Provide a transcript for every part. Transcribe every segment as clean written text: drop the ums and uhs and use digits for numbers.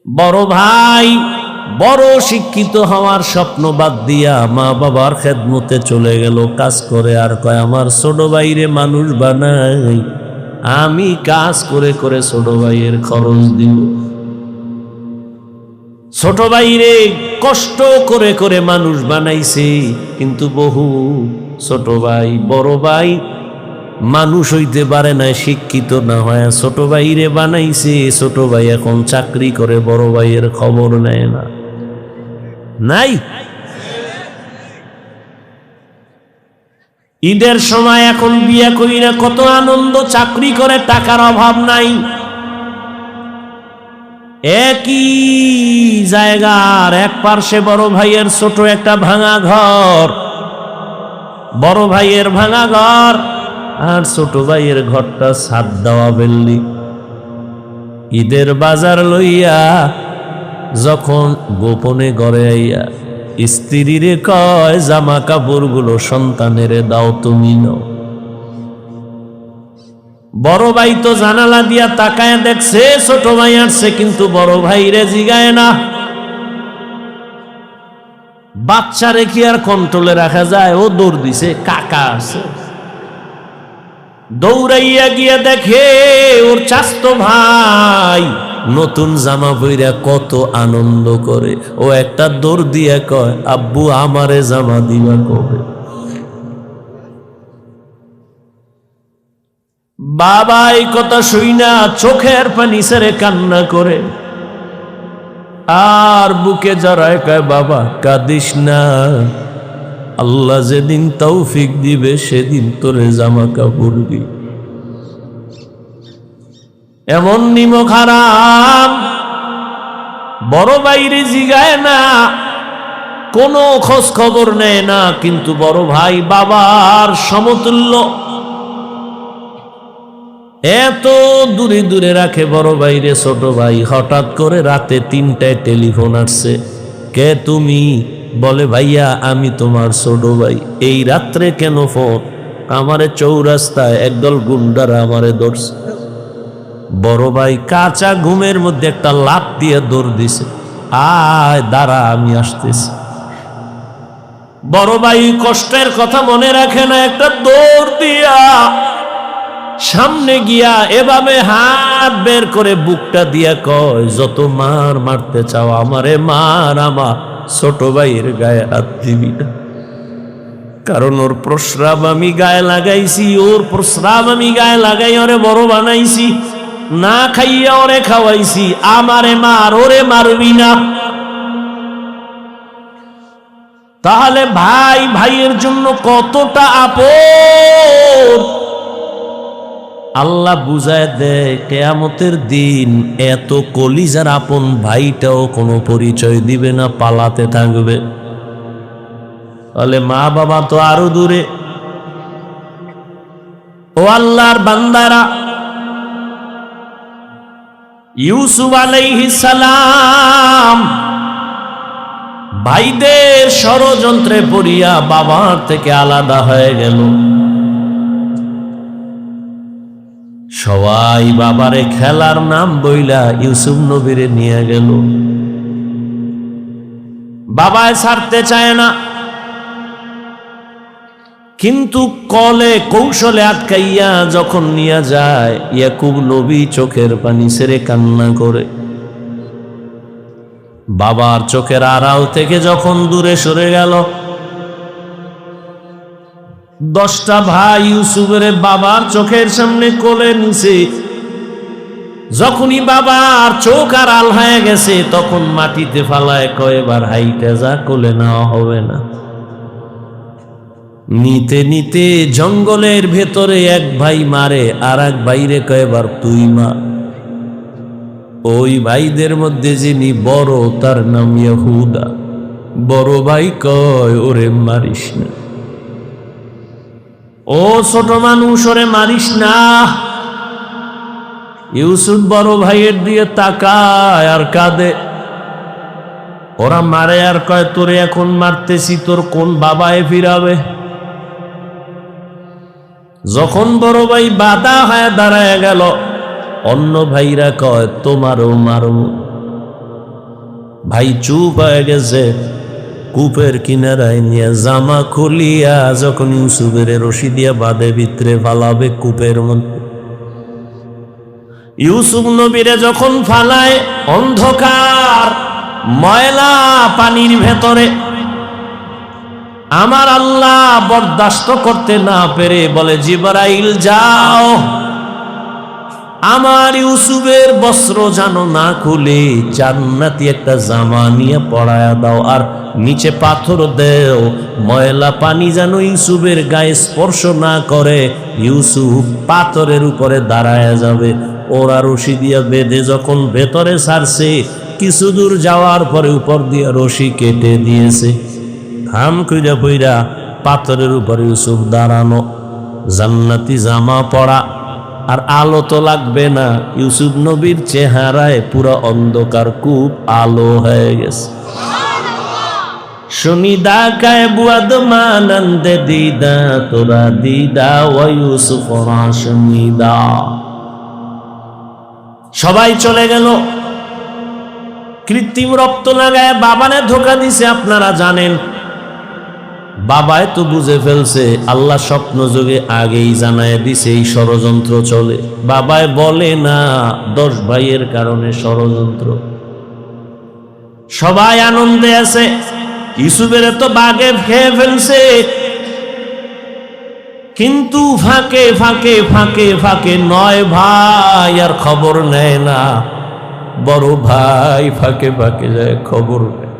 বড় ভাই বড় শিক্ষিত হওয়ার স্বপ্ন বাদ দিয়া মা বাবার খেদমতে চলে গেল কাজ করে, আর কয় আমার ছোট ভাইরে মানুষ বানাই, আমি কাজ করে করে ছোট ভাইয়ের খরচ দিব। ছোট ভাইরে কষ্ট করে করে মানুষ বানাইছে, কিন্তু বহু ছোট ভাই বড় ভাই মানুষ হইতে পারে না, শিক্ষিত না হয় ছোট ভাইরে বানাইছে। ছোট ভাই এখন চাকরি করে, বড় ভাইয়ের খবর নেয় না। নাই ঈদের সময় এখন বিয়ে করি না, কত আনন্দ, চাকরি করে, টাকার অভাব নাই। একই জায়গার এক পার্শ্বে বড় ভাইয়ের ছোট একটা ভাঙা ঘর, বড় ভাইয়ের ভাঙা ঘর আর ছোট ভাইয়ের ঘরটা ছাদ দেওয়া বিল্ডিং। ঈদের বাজার লইয়া যখন গোপনে ঘরে আইয়া স্ত্রীরে কয় জামা কাপড় গুলো সন্তানেরে দাও, তুমি নাও। বড় ভাই তো জানালা দিয়া তাকায় দেখছে ছোট ভাই আসছে, কিন্তু বড় ভাইরে জিগায় না। বাচ্চা রেখে আর কন্ট্রোলে রাখা যায়? ও দৌড় দিছে, কাকা আছে। দৌড়াইয়া গিয়ে দেখে ওর চাচতো ভাই নতুন জামা পইরা কত আনন্দ করে। ও একটা দৌড় দিয়া কয়, আব্বু আমারে জামা দিবা কবে? বাবা এই কথা শুইনা চোখের পানি ছেড়ে কান্না করে, আর বুকে জড়ায় কয়, বাবা কাঁদিস না, আল্লাহ যেদিন তৌফিক দিবে সেদিন তোরে জামা কাপড় দিবে। এমন নিমক হারাম বড় বাইরে জিগায় না, কোনো খোঁজ খবর নেয় না, কিন্তু বড় ভাই বাবার সমতুল্য, এত দূরে দূরে রাখে বড় ভাইরে ছোট ভাই। হঠাৎ করে রাতে 3টায় টেলিফোন আসছে, কে তুমি? বলে ভাইয়া আমি তোমার ছোট ভাই। এই রাত্রে কেন ফোন? আমারে চৌরাস্তায় একদল গুন্ডারা আমারে ধরছে। বড় ভাই কাঁচা ঘুমের মধ্যে একটা লাফ দিয়ে দৌড় দিছে, আয় দাঁড়া আমি আসতেছি। বড় ভাই কষ্টের কথা মনে রাখে না, একটা দৌড় দিয়া সামনে গিয়া এভাবে হাত বের করে বুকটা দিয়া কয়, যত মার মারতে চাও আমারে মার, আমার ছোট ভাইয়ের গায়ে হাত দিবি না, কারণ ওর প্রস্রাব আমি গায়ে লাগাইছি, ওর প্রস্রাব আমি গায়ে লাগাই ওরে বড় বানাইছি, না খাইয়া ওরে খাওয়াইছি, আমারে মার, ওরে মারবি না। তাহলে ভাই ভাইয়ের জন্য কতটা আপন আল্লাহ বুঝায় দেয়। কিয়ামতের দিন এত কলিজার আপন ভাইটাও কোনো পরিচয় দিবে না, পালাতে থাকবে। তাহলে মা বাবা তো আরো দূরে। ও আল্লাহর বান্দারা, ইউসুফ আলাইহিস সালাম ভাইদের ষড়যন্ত্রে পড়িয়া বাবার থেকে আলাদা হয়ে গেল। সবাই বাবারে খেলার নাম বইলা ইউসুফ নবীরে নিয়ে গেল। বাবায় ছাড়তে চায় না, কিন্তু কলে কৌশলে আটকাইয়া যখন নিয়ে যায়, ইয়াকুব নবী চোখের পানি ছেড়ে কান্না করে। বাবার চোখের আড়াল থেকে যখন দূরে সরে গেল, 10টা ভাই ইউসুফের বাবার চোখের সামনে কোলে নিছে। যখনই বাবার চোখ আড়াল হয়ে গেছে, তখন মাটিতে ফালায় কয়, এবার হাইটা যা, কোলে নেওয়া হবে না। নিতে নিতে জঙ্গলের ভেতরে এক ভাই মারে, আর এক ভাইরে কয়, এবার তুই মা। ওই ভাইদের মধ্যে যিনি বড় তার নাম ইহুদা। বড় ভাই কয়, ওরে মারিস না, ও ছোট মানুষ, ওরে মারিস না। ইউসুফ বড় ভাইয়ের দিয়ে তাকায় আর কাঁদে। ওরা মারে আর কয়, তোরে এখন মারতেছি, তোর কোন বাবায় ফিরাবে? যখন বড় ভাই বাধা হয়ে দাঁড়ায় গেল, অন্য ভাইরা কয়, তোমারও মারব। ভাই চুপ হয়ে গেছে। কূপের কিনারায় নিয়ে জামা খুলিয়া যখন ইউসুফের রশি দিয়া বাঁধে ভিতরে ফালাবে কূপের মধ্যে, ইউসুফ নবীরে যখন ফালায় অন্ধকার ময়লা পানির ভেতরে, আমার আল্লাহ বরদাস্ত করতে না পেরে বলে, জিবরাইল যাও, আমার ইউসুফের বস্ত্র যেন না খুলে জান্নাতি একটা জামা নিয়ে পরায়া দাও, আর নিচে পাথর দেও, ময়লা পানি যেন ইউসুফের গায়ে স্পর্শ না করে, ইউসুফ পাথরের উপরে দাঁড়ায়া যাবে। ওরা রশি দিয়া বেঁধে যখন ভেতরে ছাড়ছে, কিছু দূর যাওয়ার পরে উপর দিয়া রশি কেটে দিয়েছে। হাম কইরা পইরা পাথরের উপরে ইউসুফ দাঁড়ানো, জান্নাতি জামা পরা, আর আলো তো লাগবে না। ইউসুফ নবীর চেহারায় পুরো অন্ধকার, কূপ আলো হয়ে গেছে। শুনিদা কায় বুয়াদ মানন্দে দিদা তোরা দিদা ও ইউসুফ শুনিদা। সবাই চলে গেল। কৃত্রিম রক্ত লাগায় বাবানে ধোকা দিছে, আপনারা জানেন। বাবায় তো বুঝে ফেলছে, আল্লাহ স্বপ্ন যোগে আগেই জানায় দিছে এই ষড়যন্ত্র চলে। বাবায় বলে না 10 ভাইয়ের কারণে ষড়যন্ত্র। সবাই আনন্দে আছে, ইউসুফের তো বাগে খেয়ে ফেলছে, কিন্তু ফাঁকে ফাঁকে ফাঁকে ফাঁকে 9 ভাই আর খবর নেয় না। বড় ভাই ফাঁকে ফাঁকে যায়, খবর নেয়।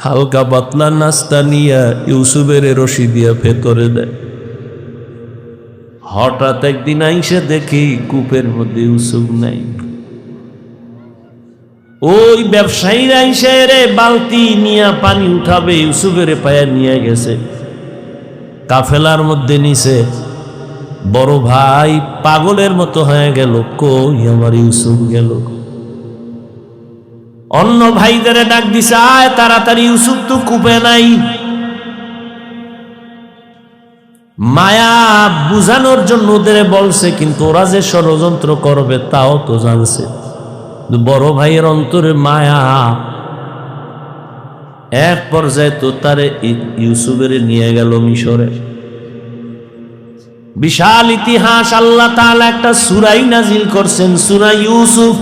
হালকা পাতলা নাস্তা নিয়ে ইউসুফের রশি দিয়া ভেতরে দেয়। হঠাৎ একদিন আইসে দেখি কূপের মধ্যে ইউসুফ নাই। ওই ব্যবসায়ীরা আইসে রে বালতি নিয়ে পানি উঠাবে, ইউসুফের পায়া নিয়ে গেছে, কাফেলার মধ্যে নিছে। বড় ভাই পাগলের মতো হয়ে গেল, কই আমার ইউসুফ গেল। অন্য ভাইদের ডাক দিছে, আয় তাড়াতাড়ি, ইউসুফ তো কূপে নাই। মায়া বুঝানোর জন্য ওদের বলছে, কিন্তু ওরা যে ষড়যন্ত্র করবে তাও তো জানছে। বড় ভাইয়ের অন্তরে মায়া, এক পর্যায়ে তো তারে ইউসুফের নিয়ে গেল মিশরে। বিশাল ইতিহাস। আল্লাহ তাআলা একটা সূরাই নাজিল করছেন, সূরা ইউসুফ।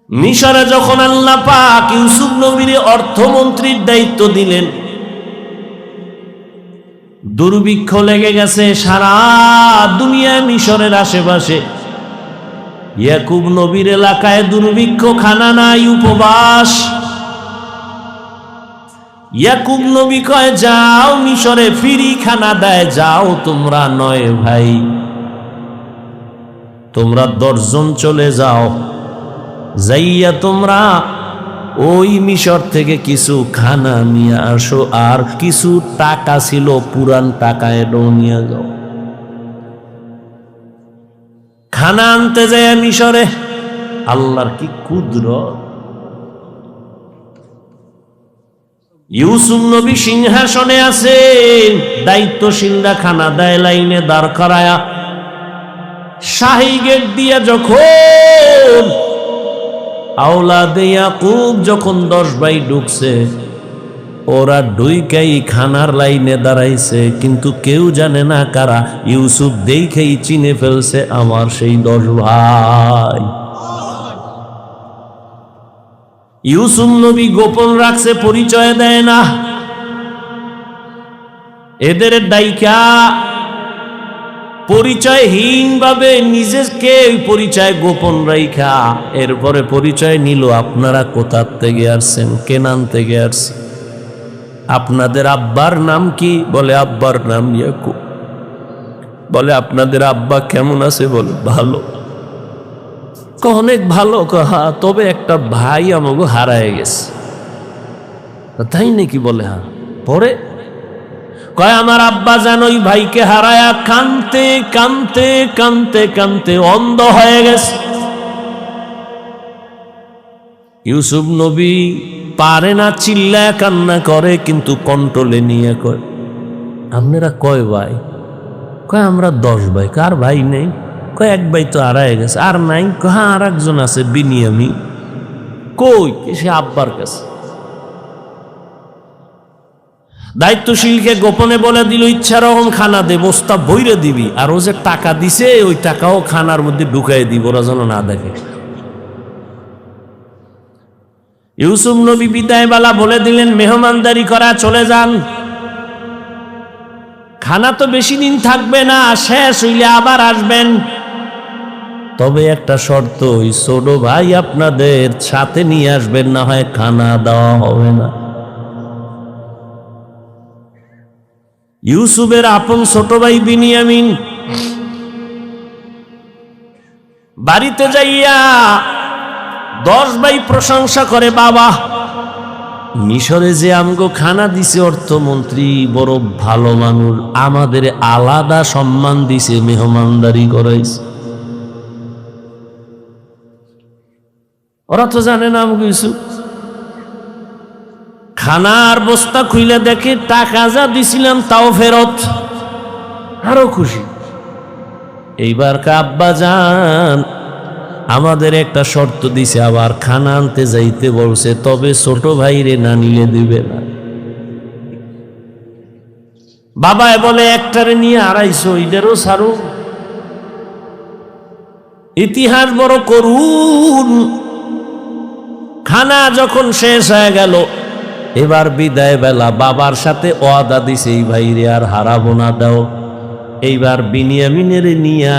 মিশরে যখন আল্লাহ পাক ইউসুফ নবীর অর্থমন্ত্রীর দায়িত্ব দিলেন, দুর্ভিক্ষ লেগে গেছে সারা দুনিয়ায়, মিশরের আশেপাশে। ইয়াকুব নবীর এলাকায় দুর্ভিক্ষ, খানা নাই, উপবাস। ইয়াকুব নবী কয়, যাও মিশরে, ফ্রি খানা দেয়, যাও তোমরা 9 ভাই, তোমরা 10 জন চলে যাও, যাইয়া তোমরা ওই মিশর থেকে কিছু খানা নিয়ে আসো, আর কিছু টাকা ছিল পুরান টাকা, এটাও নিয়ে যাও। খানা আনতে যায় মিশরে। আল্লাহর কি কুদরত! ইউসুফ নবী সিংহাসনে আছেন, দায়িত্বশীলরা খানা দেয় লাইনে দাঁড় করায়া। শাহী গেট দিয়া যখন আওলাদে ইয়াকুব যখন 10 ভাই ঢুকছে, ওরা ঢুইকাই খানার লাইনে দাঁড়াইছে, কিন্তু কেউ জানে না কারা। ইউসুফ দেখেই চিনে ফেলছে, আমার সেই 10 ভাই। ইউসুফ নবী গোপন রাখছে, পরিচয় দেয় না। এদের ডাইকা পরিচয়হীন ভাবে নিজেকে পরিচয় গোপন রাইখা এরপরে পরিচয় নিল, আপনারা কোথা থেকে আসছেন, কেনান থেকে আসছেন, আপনাদের আব্বার নাম কি? বলে আব্বার নাম ইয়াকুব। বলে আপনাদের আব্বা কেমন আছে? বলে ভালো। অনেক ভালো। হা, তবে একটা ভাই আমাকে হারায় গেছে। তাই নাকি? বলে হ্যাঁ। পরে কয়, আমার আব্বা যেন ওই ভাইকে হারায়া কানতে কানতে কানতে কানতে অন্ধ হয়ে গেছে। ইউসুফ নবী পারে না, চিল্লায় কান্না করে, কিন্তু কন্ট্রোলে নিয়ে কয়, আপনারা কয় ভাই? কয় আমরা 10 ভাই। কার ভাই নেই? কয় এক ভাই তো হারায় গেছে। আর নাই? হ্যাঁ আর একজন আছে বিনিয়ামিন। কই? সে আব্বার কাছে। দায়িত্বশীলকে গোপনে বলে দিল ইচ্ছা রকম খানা দে, বস্তা বইরে দিবি, আর ও যে টাকা দিছে ওই টাকাও খানার মধ্যে ঢুকাই দিব, ওরা যেন না দেখে। ইউসুফ নবী বিদায় বেলা বলে দিলেন মেহমানদারি করা চলে যান, খানা তো বেশি দিন থাকবে না, শেষ হইলে আবার আসবেন। তবে একটা শর্ত, ওই ছোট ভাই আপনাদের সাথে নিয়ে আসবেন, না হয় খানা দেওয়া হবে না। ইউসুফের আপন ছোট ভাই বিনিয়ামিন বাড়িতে যাইয়া 10 ভাই প্রশংসা করে, বাবা মিশরে যে আমগো খানা দিছে অর্থমন্ত্রী বড় ভালো মানুষ, আমাদের আলাদা সম্মান দিছে, মেহমানদারি করাইছে। ওরা তো জানে না আমগো ইউসুফ। খানার বস্তা খুইলে দেখে টাকা যা দিছিলাম তাও ফেরত, আরো খুশি। এইবার আব্বা যান আমাদের একটা শর্ত দিছে, আবার খানা আনতে যাইতে বলছে, তবে ছোট ভাইরে না নিলে দিবে না। বাবায় বলে একটারে নিয়ে আড়াইশো, এদেরও সারু। ইতিহাস বড় করুন। খানা যখন শেষ হয়ে গেল, এবার বিদায় বেলা বাবার সাথে ওয়াদা দিছে এই ভাইরে আর হারাবো না দাও। এইবার বিনিয়ামিনের নিয়া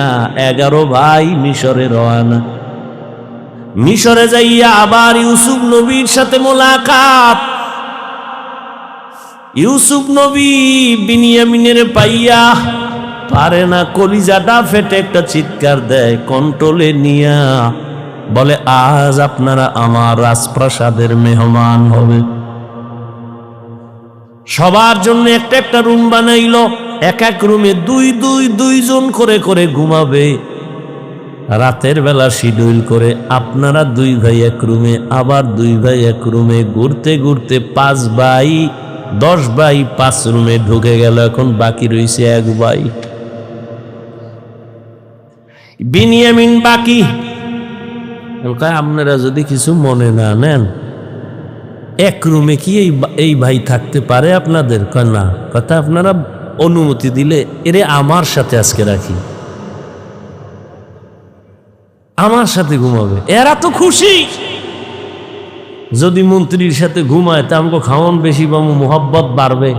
11 ভাই মিশরে রওনা। মিশরে যাইয়া আবার ইউসুফ নবীর সাথে মোলাকাত। ইউসুফ নবী বিনিয়ামিনের পাইয়া পারে না, কলিজাটা ফেটে একটা চিৎকার দেয়, কন্ট্রোলে নিয়া বলে আজ আপনারা আমার রাজপ্রাসাদের মেহমান হবে। সবার জন্য একটা একটা রুম বানাইলো, এক এক রুমে দুইজন করে করে ঘুমাবে। রাতের বেলা শিডিউল করে আপনারা 2 ভাই এক রুমে, আবার 2 ভাই এক রুমে, ঘুরতে ঘুরতে 5 ভাই 10 ভাই 5 রুমে ঢুকে গেল। এখন বাকি রয়েছে 1 ভাই বিনিয়ামিন বাকি। আপনারা যদি কিছু মনে না নেন, এক রুমে কি এই ভাই থাকতে পারে আপনাদের? না, কথা আপনারা অনুমতি দিলে এরে আমার সাথে আজকে রাখি, আমার সাথে ঘুমাবে। এরা তো খুশি, যদি মন্ত্রীর সাথে ঘুমায় তা আমাকে খাওয়ান বেশি পাবো, মোহাব্বত বাড়বে।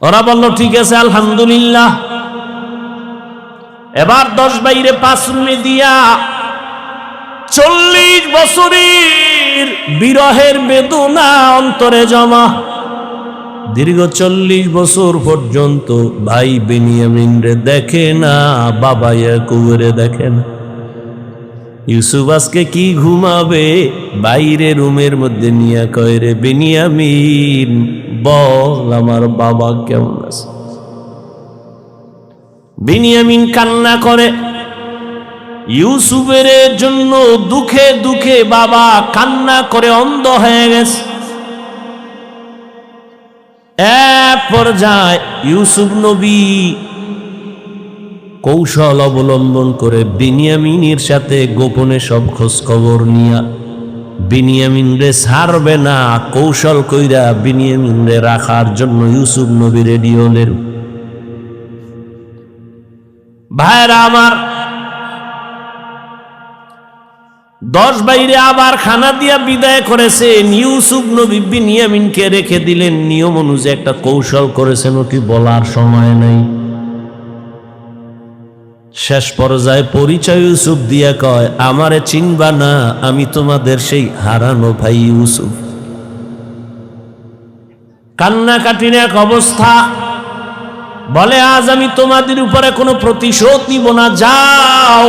ওরা বলল ঠিক আছে আলহামদুলিল্লাহ। এবার 10 বাইরে 5 রুমে দিয়া 40 বছরের বিরহের বেদনা অন্তরে জমা। দীর্ঘ 40 বছর পর্যন্ত ভাই বেনিয়ামিন রে দেখে না, বাবা ইয়াকুবরে দেখে না। ইউসুফ আজকে কি ঘুমাবে? বাইরে রুমের মধ্যে নিয়ে কয়, রে বেনিয়ামিন বল আমার বাবা কেমন আছে? বেনিয়ামিন কান্না করে, ইউসুফের জন্য দুঃখে দুঃখে বাবা কান্না করে অন্ধ হয়ে গেছে। এক পর্যায়ে ইউসুফ নবী কৌশল অবলম্বন করে বিনিয়ামিনের সাথে গোপনে সব খোঁজ খবর নিয়া বিনিয়ামিন রে ছাড়বে না, কৌশল কইরা বিনিয়ামিন রে রাখার জন্য ইউসুফ নবী রেডি হলেন। ভাইরা আমার, 10 বাইরে আবার খানা দিয়া বিদায় করেছে। ইউসুফ নবী বিনিয়ামিনকে রেখে দিলেন। নিয়ম অনুযায়ী একটা কৌশল করেছেন, ওটি বলার সময় নেই। শেষ পর্যায়ে পরিচয় ইউসুফ দিয়া কয়, আমারে চিনবা না, আমি তোমাদের সেই হারানো ভাই ইউসুফ। কান্নাকাটির এক অবস্থা। বলে আজ আমি তোমাদের উপরে কোনো প্রতিশোধ নিব না, যাও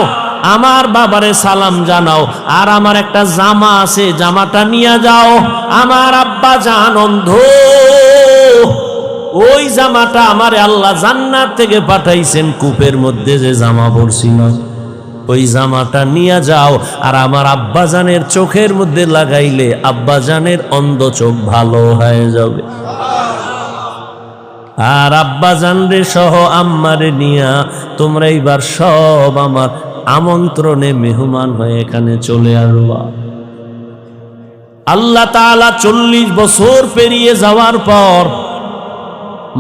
আমার বাবারে সালাম জানাও, আর আমার একটা জামা আছে জামাটা নিয়ে যাও। আমার আব্বা জান অন্ধ, ওই জামাটা আমারে আল্লাহ জান্নাত থেকে পাঠাইছেন, কূপের মধ্যে যে জামা পরছিল ওই জামাটা নিয়ে যাও, আর আমার আব্বাজানের চোখের মধ্যে লাগাইলে আব্বাজানের অন্ধ চোখ ভালো হয়ে যাবে। আর আব্বা জানরে সহ আম্মারে নিয়া তোমরা এইবার সব আমার আমন্ত্রণে মেহমান হয়ে এখানে চলে আসবা। আল্লাহ তাআলা 40 বছর পেরিয়ে যাওয়ার পর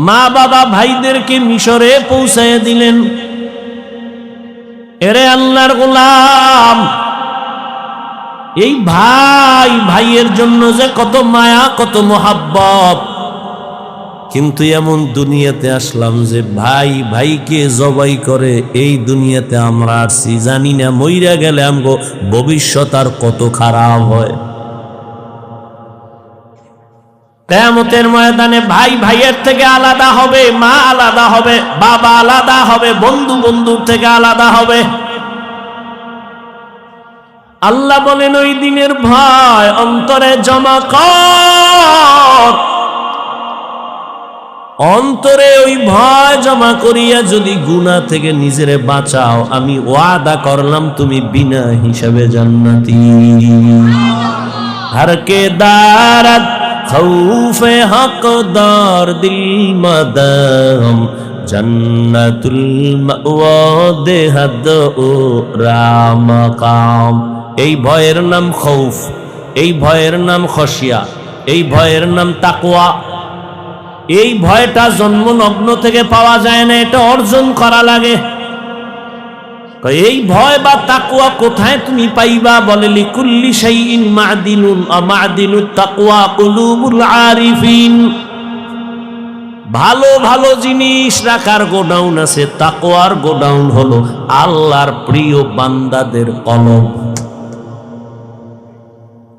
মা বাবা ভাইদেরকে মিশরে পৌঁছায় দিলেন। এরে আল্লাহর গোলাম, এই ভাই ভাইয়ের জন্য যে কত মায়া কত মোহাব্বত, কিন্তু এমন দুনিয়াতে আসলাম যে ভাই ভাইকে জবাই করে এই দুনিয়াতে আমরা আসছি, জানি না মইরা গেলে আমগো ভবিষ্যৎ আর কত খারাপ হয়। কিয়ামতের ময়দানে ভাই ভাইয়ের থেকে আলাদা হবে, মা আলাদা হবে, বাবা আলাদা হবে, বন্ধু বন্ধুর থেকে আলাদা হবে। আল্লাহ বলেন ওই দিনের ভয় অন্তরে জমা কর, অন্তরে ওই ভয় জমা করিয়া যদি গুনাহ থেকে নিজেরে বাঁচাও, আমি ওয়াদা করলাম তুমি বিনা হিসাবে জান্নাতি। हर के दारत खौफे हकदार दिल मदम जन्नतुल मअवा देहद ও রামাকাম। এই ভয়ের নাম খৌফ, এই ভয়ের নাম খশিয়া, এই ভয়ের নাম তাকওয়া। এই ভয়টা জন্মলগ্ন থেকে পাওয়া যায় না, এটা অর্জন করা লাগে। এই ভয় বা তাকওয়া কোথায় তুমি পাইবা? বলে লিকুল্লি শাইইন মা'দিনুন আ মা'দিনুত তাকওয়া কুলুবুল আরিফিন। ভালো ভালো জিনিস রাখার গোডাউন আছে, তাকওয়ার গোডাউন হলো আল্লাহর প্রিয় বান্দাদের কলব।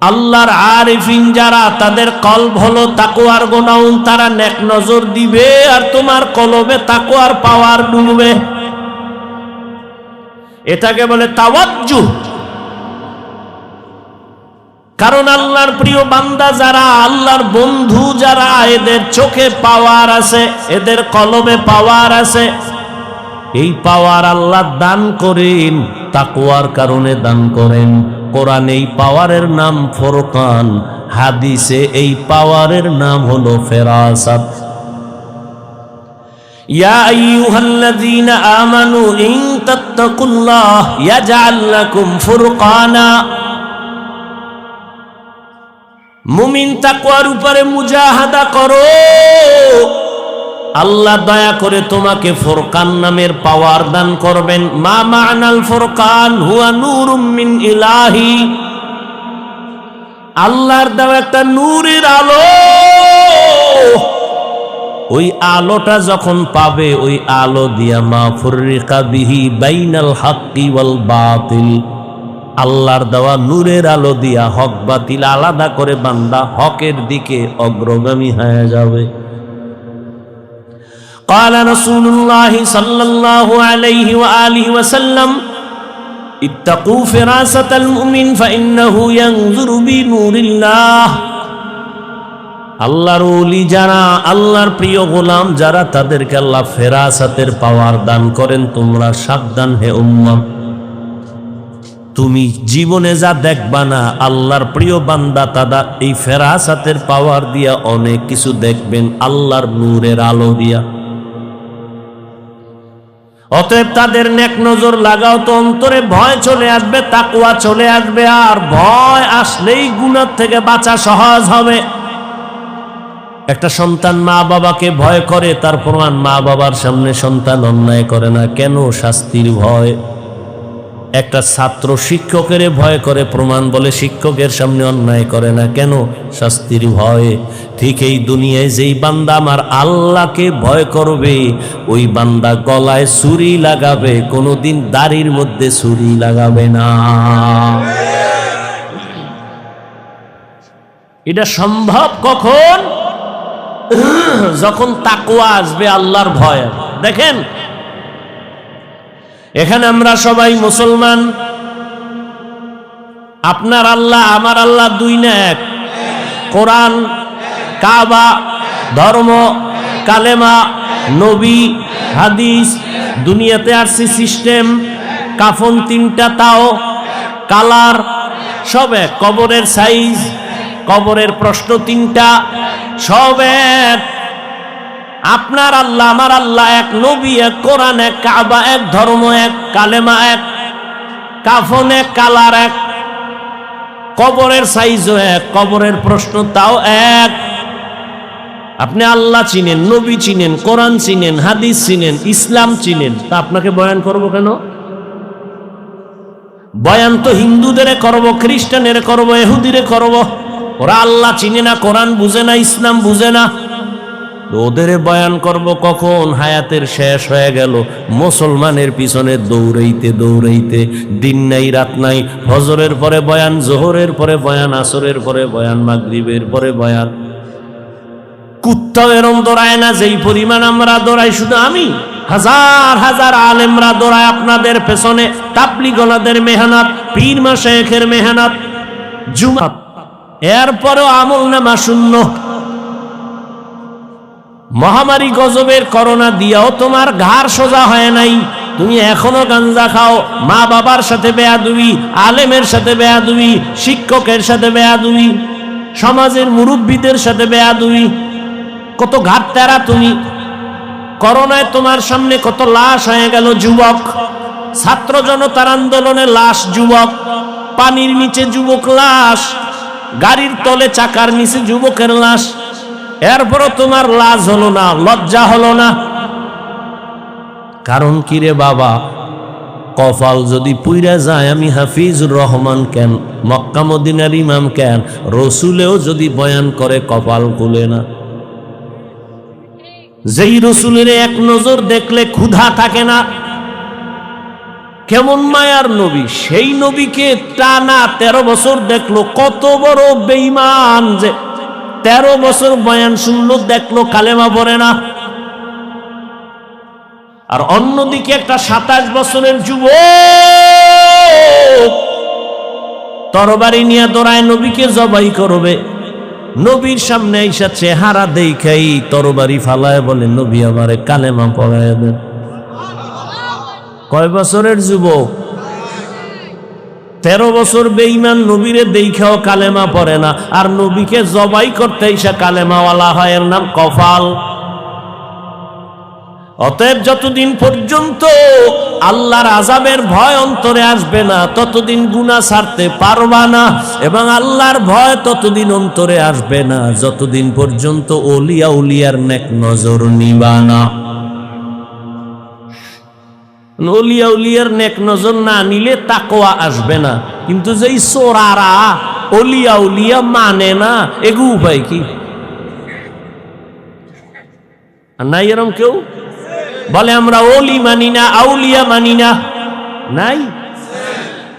আল্লাহর আরিফিন যারা, তাদের কলব হলো তাকওয়ার গোডাউন। তারা নেক নজর দিবে আর তোমার কলবে তাকওয়ার পাওয়ার ডুববে। এটাকে বলে তাওয়াজ্জুহ। কারণ আল্লাহর প্রিয় বান্দা যারা, আল্লাহর বন্ধু যারা, এদের চোখে পাওয়ার আছে, এদের কলবে পাওয়ার আছে। এই পাওয়ার আল্লাহ দান করেন, তাকওয়ার কারণে দান করেন। কোরআনে এই পাওয়ারের নাম ফুরকান, হাদিসে এই পাওয়ারের নাম হলো ফেরাসাত। ইয়া আইয়ুহাল্লাযীনা আমানু ইন তাত্তাকুল্লাহ ইয়াজআল লাকুম ফুরকানা। মুমিন তাকওয়ার উপরে মুজাহাদা করো, আল্লাহ দয়া করে তোমাকে ফুরকান নামের পাওয়ার দান করবেন। মা মা'নাল ফুরকান হুয়া নূরুম মিন ইলাহি। আল্লাহর দেওয়া একটা নূরের আলো, ওই আলোটা যখন পাবে, ওই আলো দিয়া মা ফুররিকা বিহি বাইনাল হাক্কি ওয়াল বাতিল। আল্লাহর দেওয়া নূরের আলো দিয়া হক বাতিল আলাদা করে বান্দা হকের দিকে অগ্রগামী হয়ে যাবে। قال رسول الله صلى الله عليه وآله وسلم اتقوا فراسة المؤمن فإنه ينظر بنور الله। আল্লাহর ওলি যারা, আল্লাহর প্রিয় গোলাম যারা, তাদেরকে আল্লাহ ফেরাসাতের পাওয়ার দান করেন। তোমরা সাবধান হে উম্মত, তুমি জীবনে যা দেখবা না, আল্লাহর প্রিয় বান্দা তারা এই ফেরাসাতের পাওয়ার দিয়া অনেক কিছু দেখবেন, আল্লাহর নূরের আলো দিয়া। অতএব তাদের নেক নজর লাগাও তো অন্তরে ভয় চলে আসবে, তাকওয়া চলে আসবে। আর ভয় আসলেই গুনাহ থেকে বাঁচা সহজ হবে। একটা সন্তান মা বাবাকে ভয় করে, তার প্রমাণ মা বাবার সামনে সন্তান অন্যায় করে না। কেন? শাস্তির ভয়। একটা ছাত্র শিক্ষকের ভয় করে, প্রমাণ বলে শিক্ষকের সামনে অন্যায় করে না। কেন? শাস্তির ভয়। ঠিক এই দুনিয়ায় যেই বান্দা আমার আল্লাহকে ভয় করবে, ওই বান্দা গলায় ছুরি লাগাবে, কোনোদিন দাড়ির মধ্যে ছুরি লাগাবে না। এটা সম্ভব কখন? যখন তাকওয়া আসবে, আল্লাহর ভয়। দেখেন, এখানে আমরা সবাই মুসলমান। আপনার আল্লাহ আমার আল্লাহ দুই না এক। কোরআন, কাবা, ধর্ম, কালেমা, নবী, হাদিস, দুনিয়াতে আসছে সিস্টেম, কাফন তিনটা, তাও কালার সব এক, কবরের সাইজ, কবরের প্রশ্ন তিনটা, সব এক। আপনার আল্লাহ আমার আল্লাহ এক, নবী এক, কোরআন এক, কাবা এক, ধর্ম এক, কালেমা এক, কাফন এক, কালার এক, কবরের সাইজও এক, কবরের প্রশ্ন তাও এক। আপনি আল্লাহ চিনেন, নবী চিনেন, কোরআন চিনেন, হাদিস চিনেন, ইসলাম চিনেন, তা আপনাকে বয়ান করব কেন? বয়ান তো হিন্দুদের করব, খ্রিস্টানের করব, ইহুদিরে করব। ওরা আল্লাহ চিনে না, কোরআন বুঝে না, ইসলাম বুঝে না, ওদের বয়ান করব কখন? হায়াতের শেষ হয়ে গেল, মুসলমানের পিছনে দৌড়াইতে দৌড়াইতে, দিন নাই রাত নাই, ফজরের পরে বয়ান, জোহরের পরে বয়ান, আসরের পরে বয়ান, মাগরিবের পরে বয়ান। কুত্তাও এরম দৌড়ায় না যেই পরিমাণ আমরা দৌড়াই। শুধু আমি, হাজার হাজার আলেমরা দৌড়ায় আপনাদের পেছনে, তাবলীগলাদের মেহনত, পীর মাশায়েখের মেহনত, জুমাত, এরপরেও আমল নামা শূন্য। মহামারী গজবের করোনা দিয়াও তোমার ঘাড় সোজা হয় নাই, তুমি এখনো গাঞ্জা খাও, মা বাবার সাথে বেয়াদবি, আলেমের সাথে বেয়াদবি, শিক্ষকের সাথে বেয়াদবি, সমাজের মুরব্বীদের সাথে বেয়াদবি, কত ঘাট তেরা তুমি। করোনায় তোমার সামনে কত লাশ হয়ে গেল যুবক, ছাত্র জনতার আন্দোলনে লাশ যুবক, পানির নিচে যুবক লাশ, গাড়ির তলে চাকার নিচে যুবকের লাশ, এরপরও তোমার লাজ হলো না, লজ্জা হলো না। কারণ কি রে বাবা? কপাল যদি পুইরা যায়, আমি হাফিজুর রহমান কেন, মক্কা মদিনার ইমাম কেন, রসুলেও যদি বয়ান করে কপাল খুলে না। যেই রসুলের এক নজর দেখলে ক্ষুধা থাকে না, কেমন মায়ার নবী, সেই নবীকে টানা 13 বছর দেখলো, কত বড় বেঈমান যে 13 বছর বয়ান শুনলো, দেখলো কালেমা পড়ে না। আর অন্যদিকে একটা 27 বছরের যুবক তরবারি নিয়ে দৌড়ায় নবীকে জবাই করবে, নবীর সামনে আইসা চেহারা দেখাই তরবারি ফালায় বলে, নবী আমারে কালেমা পড়ায় দেন। কয় বছরের যুবক? 13 বছর বেঈমান, নবীরে দেখাও কালেমা পড়ে না, আর নবীকে জবাই করতে আইসা কালেমাওয়ালা হয়, এর নাম কপাল। অতএব যতদিন পর্যন্ত আল্লাহর আযাবের ভয় অন্তরে আসবে না, ততদিন গুনাহ ছাড়তে পারবা না, এবং আল্লাহর ভয় ততদিন অন্তরে আসবে না যতদিন পর্যন্ত ওলিয়া উলিয়ার নেক নজর নিবা না। ওলিয়া উলিয়ার নেক নজর না নিলে তাকওয়া আসবে না। কিন্তু যেই চোরারা ওলিয়া উলিয়া মানে না, এগু উপায় কি? নাই এরম কেউ বলে আমরা ওলি মানি না, আউলিয়া মানি না? নাই।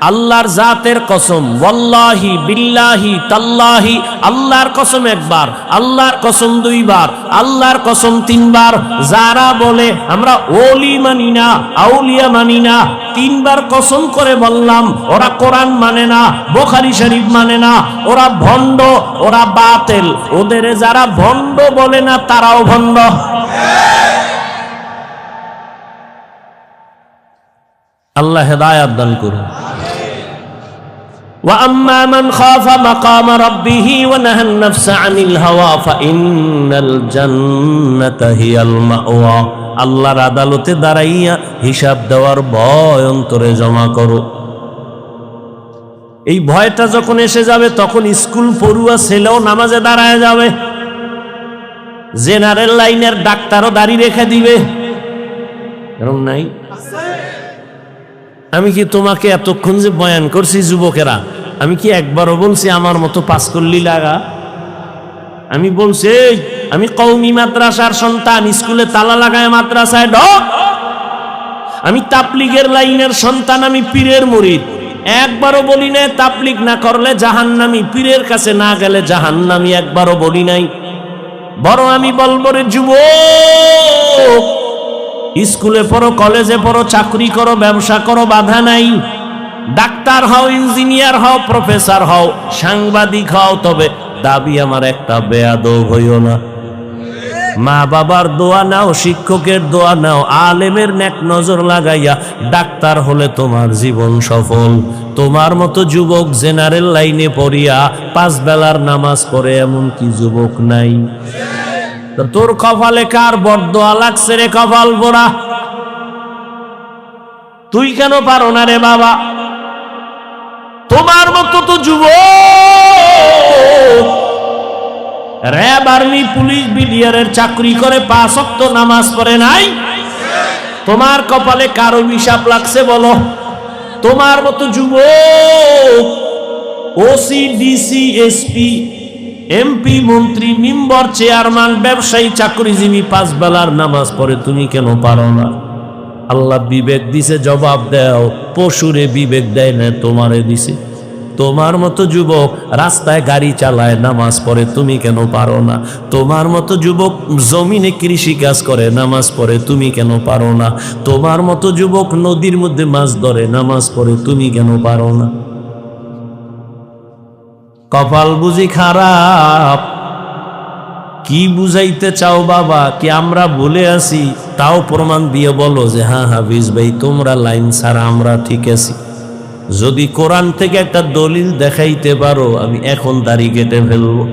আল্লাহর জাতের কসম, ওয়াল্লাহি বিল্লাহি তাল্লাহি, আল্লাহর কসম একবার, আল্লাহর কসম 2 বার, আল্লাহর কসম 3 বার। যারা বলে আমরা ওলি মানি না, আউলিয়া মানি না, 3 বার কসম করে বললাম, ওরা কোরআন মানে না, বুখারী শরীফ মানে না, ওরা ভণ্ড, ওরা বাতিল। ওদের যারা ভণ্ড বলে না, তারাও ভণ্ড। আল্লাহ হেদায়েত দান করুন। وَأَمَّا مَنْ خَافَ مَقَامَ رَبِّهِ وَنَهَى النَّفْسَ عَنِ الْهَوَى فَإِنَّ الْجَنَّةَ هِيَ الْمَأْوَى। আল্লাহর আদালতে দাঁড়াইয়া হিসাব দেওয়ার ভয় অন্তরে জমা করো। এই ভয়টা যখন এসে যাবে, তখন স্কুল পড়ুয়া ছেলেও নামাজে দাঁড়ায় যাবে, জেনারেল লাইনের ডাক্তারও দাড়ি রেখে দিবে। এরকম নাই? আমি কি তোমাকে এতক্ষণ যে বয়ান করছি যুবকেরা, আমি কি একবারও বলছি আমার মতো পাস করলি লাগা? আমি বলছি আমি কওমি মাদ্রাসার সন্তান, স্কুলে তালা লাগায় মাদ্রাসায় ঢোক। আমি তাবলীগের লাইনের সন্তান, আমি পীরের মুরিদ। একবারও বলি নাই তাবলীগ না করলে জাহান্নামী, পীরের কাছে না গেলে জাহান্নামী, একবারও বলি নাই। বড় আমি বলবো রে যুবক, স্কুলে পড়ো, কলেজে পড়ো, চাকরি করো, ব্যবসা করো, বাধা নাই। ডাক্তার হও, ইঞ্জিনিয়ার হও, প্রফেসর হও, সাংবাদিক হও, তবে দাবি আমার একটা, বেয়াদব হইও না। মা বাবার দোয়া নাও, শিক্ষকের দোয়া নাও, আলেমের নেক নজর লাগাইয়া ডাক্তার হলে তোমার জীবন সফল। তোমার মতো যুবক জেনারেল লাইনে পড়িয়া 5 বেলার নামাজ পড়ে এমন কি যুবক নাই? তোর কপালে কার বরদোয়া লাগছে রে কপাল পোড়া? তুই কেন পারো না রে বাবা? তোমার মতো তো যুবক র‍্যাব, আর্মি, পুলিশ, বিডিআরের চাকরি করে 5 ওয়াক্ত নামাজ পড়ে নাই। তোমার কপালে কার অভিশাপ লাগছে বলো? তোমার মতো যুবক ওসি, ডিসি, এসপি, এমপি, মন্ত্রী, মেম্বার, চেয়ারম্যান, ব্যবসায়ী, চাকরিজীবী 5 বেলার নামাজ পড়ে, তুমি কেন পারো না? আল্লাহ বিবেক দিছে, জবাব দাও। পশুরে বিবেক দেয় না, তোমারে দিছে। তোমার মতো যুবক রাস্তায় গাড়ি চালায়, নামাজ পড়ে, তুমি কেন পারো না? তোমার মতো যুবক জমিনে কৃষি কাজ করে, নামাজ পড়ে, তুমি কেন পারো না? তোমার মতো যুবক নদীর মধ্যে মাছ ধরে, নামাজ পড়ে, তুমি কেন পারো না? কপাল বুঝি খারাপ? কি বুঝাইতে চাও বাবা? কি আমরা ভুলে আছি? তাও প্রমাণ দিয়ে বলো যে হ্যাঁ হাফিজ ভাই, তোমরা লাইন ছাড়া আমরা ঠিক আছি। যদি কোরআন থেকে একটা দলিল দেখাইতে পারো, আমি এখন দাড়ি কেটে ফেলবো।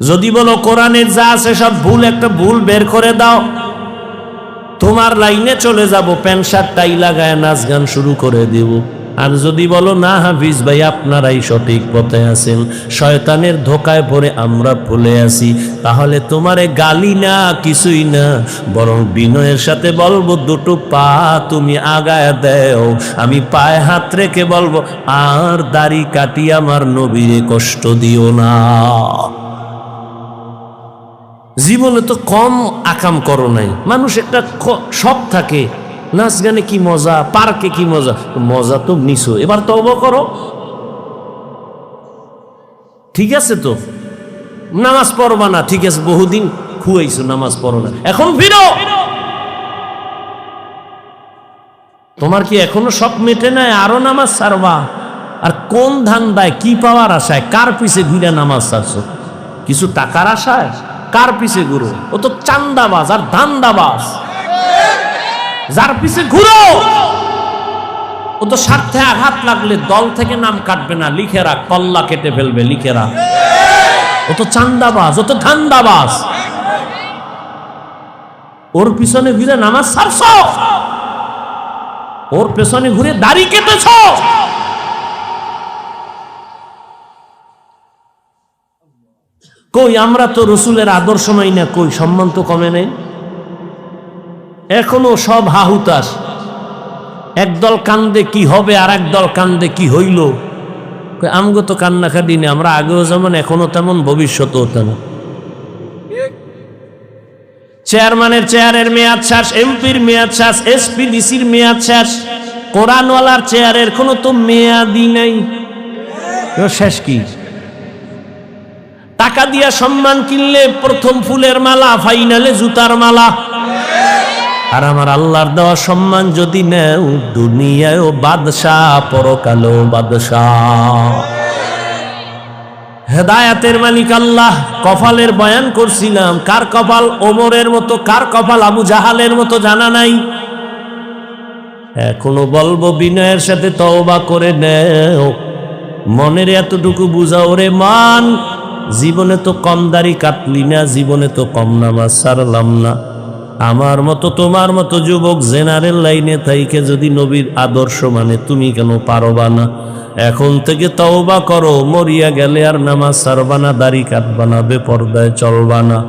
যদি বলো কোরআনের যা আছে সব ভুল, একটা ভুল বের করে দাও, তোমার লাইনে চলে যাব, প্যান্ট শার্ট টাই লাগায় নাচ গান শুরু করে দেব। আর যদি বলো না হাফিজ ভাই, আপনারাই সঠিক পথে আছেন, শয়তানের ধোকায় পড়ে আমরা ভুলে আছি, তাহলে তোমারে গালি না, কিছুই না, বরং বিনয়ের সাথে বলবো, দুটো পা তুমি আগায় দেও, আমি পায়ে হাত রেখে বলবো, আর দাড়ি কাটি আমার নবীরে কষ্ট দিও না। জীবনে তো কম আকাম করো নাই। মানুষ একটা শখ থাকে, নাচ গানে কি মজা, পার্কে কি মজা, মজা তো নিছো, এবার তওবা করো। ঠিক আছে তো, নামাজ পড়বা না, ঠিক আছে, বহুদিন খুয়াইছো, নামাজ পড়ো না, এখন ফিরো। তোমার কি এখনো শখ মেটে নাই? আরো নামাজ ছাড়বা? আর কোন ধান্দায়, কি পাওয়ার আশায়, কার পিছে ঘুরে নামাজ ছাড়ছো? কিছু টাকার আশায়? কার পিছে ঘুরো? ও তো চান্দাবাজ আর ধান্দাবাজ। যার পিছে ঘুরো ও তো স্বার্থে আঘাত লাগলে দল থেকে নাম কাটবে না, লিখে রাখ, কল্লা কেটে ফেলবে, লিখে রাখ। ও তো চান্দাবাজ, ও তো ধান্দাবাজ। ওর পিছনে ঘুরে নামাজ ছাড়ছ, ওর পেছনে ঘুরে দাড়ি কেটেছ। কই আমরা তো রসুলের আদর্শ মাই না, কই সম্মান তো কমে নেই। এখনো সব হাহুতাস, একদল কান্দে কি হবে আর একদল কান্দে কি হইল। আমগো তো কান্নাকাটি নেই, আমরা আগেও যেমন এখনো তেমন, ভবিষ্যতেও তেমন। চেয়ারম্যানের চেয়ারের মেয়াদ শেষ, এমপির মেয়াদ শেষ, এসপি ডিসির মেয়াদ শেষ, কোরআনওয়ালার চেয়ারের কোনো তো মেয়াদই নাই। শেষ কি? টাকা দিয়া সম্মান কিনলে প্রথম ফুলের মালা, ফাইনালে জুতার মালা। আর আমার আল্লাহর দেওয়া সম্মান যদি নেও, দুনিয়ায়ও বাদশাহ, পরকালেও বাদশাহ। হেদায়াতের মালিক আল্লাহ। কপালের বয়ান করছিলাম, কার কপাল ওমরের মতো, কার কপাল আবু জাহালের মতো জানা নাই। এখনো বলবো বিনয়ের সাথে তওবা করে নেও, মনের এতটুকু বুঝাও রে মান, জীবনে তো কম দাড়ি কাটলি না, জীবনে তো কম নামাজ ছাড়লাম না। আমার মতো তোমার মতো যুবক জেনারেল লাইনে থাইকে যদি নবীর আদর্শ মানে, তুমি কেন পারবা না? এখন থেকে তওবা করো, মরিয়া গেলে আর নামাজ ছাড়বা না, দাড়ি কাটবা না, বেপরদায় চলবা না।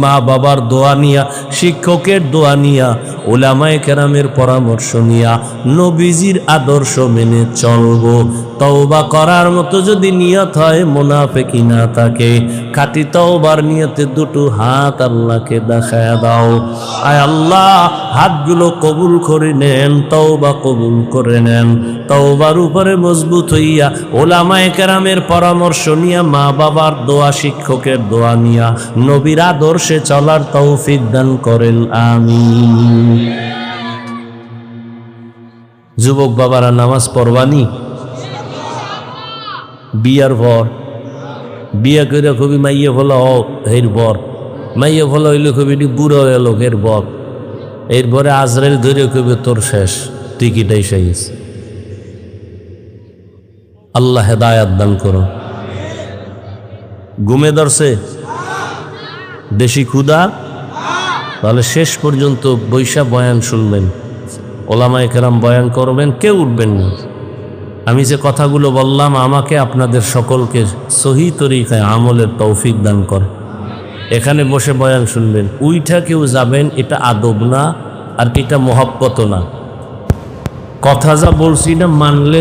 মা বাবার দোয়া নিয়া, শিক্ষকের দোয়া নিয়া, উলামায়ে কেরামের পরামর্শ নিয়া নবীজির আদর্শ মেনে চলবো। তওবা করার মতো যদি নিয়ত হয়, মুনাফিকি না থাকে, খাঁটি তওবার নিয়তে দুটো হাত আল্লাহকে দেখায়া দাও। আয় আল্লাহ, হাতগুলো কবুল করে নেন, তওবা কবুল করে নেন। তওবার উপরে মজবুত হইয়া, উলামায়ে কেরামের পরামর্শ নিয়া, মা বাবার দোয়া, শিক্ষকের দোয়া নিয়া নবীর আদর্শে চলার তৌফিক দান করেন, আমিন। যুবক বাবারা, নামাজ পড়বানি? বিয়ার পর বিয়া করে খুবই মাইয়ে ফলা এর বর, মাইয়ে ফলা হইলে খুবই বুড়ো এলো এর বর। এরপরে আজরাইল ধরে কবি তোর শেষ, টিকিট এসে গেছে। আল্লাহ হেদায়াত দান করো। ঘুমে ধরছে? দেশি ক্ষুধা? তাহলে শেষ পর্যন্ত বৈশা বয়ান শুনবেন, ওলামায়ে কেরাম বয়ান করবেন, কেউ উঠবেন না। আমি যে কথাগুলো বললাম আমাকে আপনাদের সকলকে সহি তরিকায় আমলের তৌফিক দান করে। এখানে বসে বয়ান শুনবেন, উইঠা কেউ যাবেন, এটা আদব না, আর এটা মহব্বত না। কথা যা বলছি না মানলে